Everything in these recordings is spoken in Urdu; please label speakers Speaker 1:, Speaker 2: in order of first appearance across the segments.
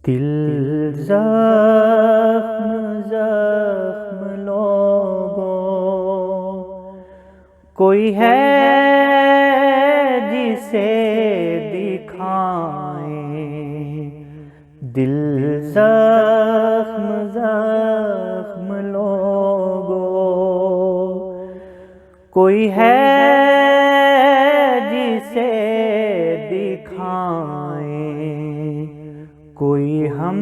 Speaker 1: دل زخم زخم لوگوں کوئی ہے جسے دکھائیں، دل زخم زخم لوگوں کوئی ہے جسے دکھائیں، کوئی ہم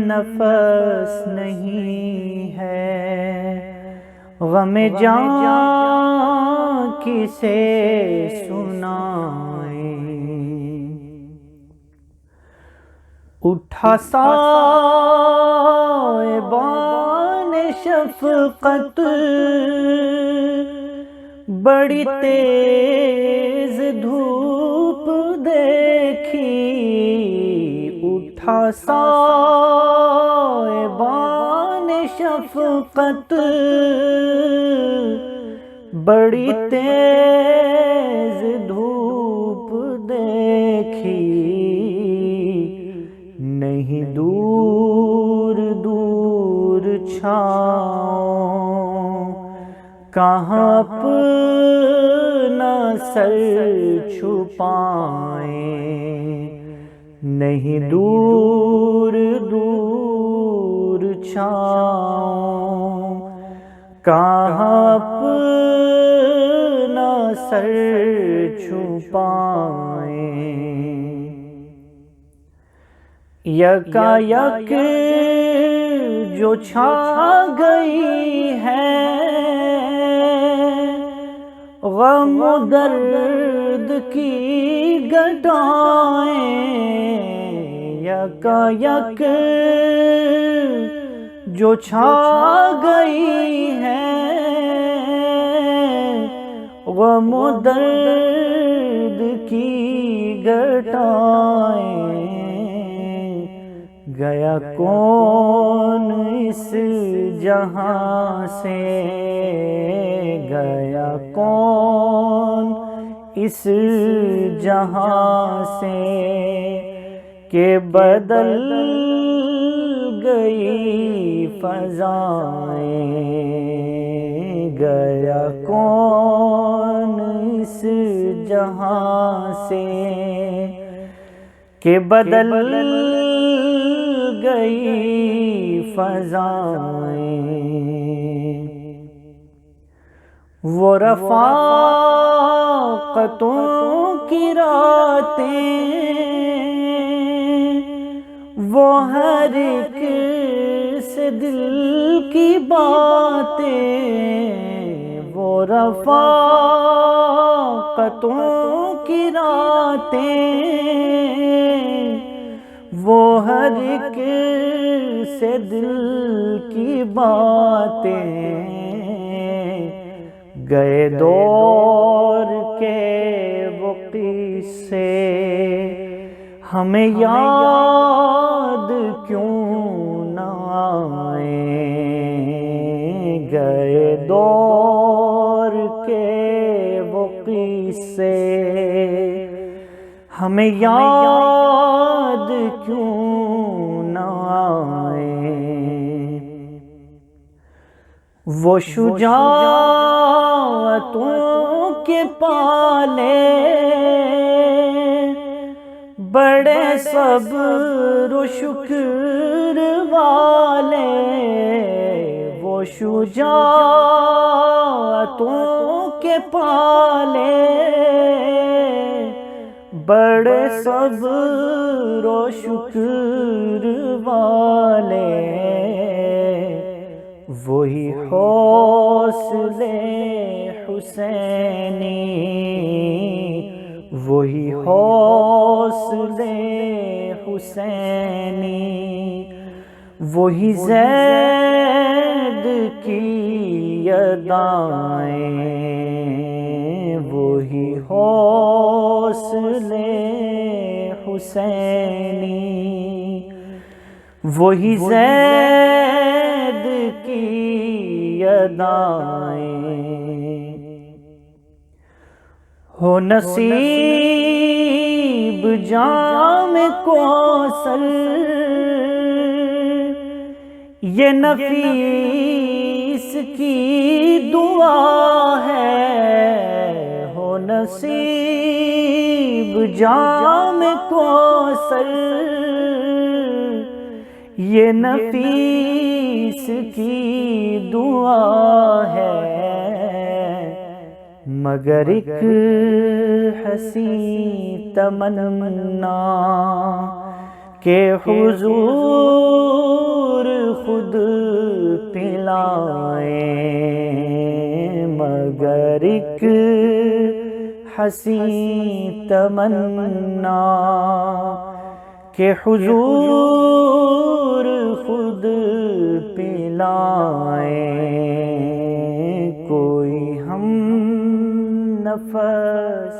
Speaker 1: نفس نہیں ہے، غم جان کسے سنائیں۔ اٹھا سائبان شفقت بڑی تیز دھوپ دیکھی، اٹھا سائبان شفقت بڑی تیز دھوپ دیکھی، نہیں دور دور چھاؤں، کہاں اپنا سر چھپائیں، نہیں دور دور چھاؤں، کہاں اپنا سر چھپائیں۔ یکا یک جو چھا گئی ہے غم و درد کی گھٹائیں، یکا یک جو چھا گئی ہے غم و درد کی گھٹائیں، گیا کون اس جہاں سے، گیا کون اس جہاں سے کہ بدل گئی فضائیں، گیا کون اس جہاں سے کہ بدل گئی فضائیں۔ وہ رفاقتوں کی راتیں، وہ ہر ایک سے دل کی باتیں، وہ رفاقتوں کی راتیں، وہ ہر ایک سے دل کی باتیں، گئے دور کے وہ قصے ہمیں یاد کیوں نہ آئیں، گئے دور کے وہ قصے ہمیں یاد کیوں نہ آئیں۔ وہ شجاعتوں کے پالے بڑے صبر و شکر والے، وہ شجاعتوں کے پالے بڑے صبر و شکر والے، وہی حوصلے حسینی، وہی حوصلے حسینی، وہی زید کی ادائیں، وہی حوصلے حسینی، وہی زید کی ادائیں۔ ہو نصیب نصیب جام کوثر، یہ نفیس کی دعا ہے، ہو نصیب جام کوثر، یہ نفیس کی دعا ہے، مگر ایک حسین تمنا کہ حضور خود پلائیں، مگر ایک حسین تمنا کہ حضور خود پلائیں، کوئی ہم نفس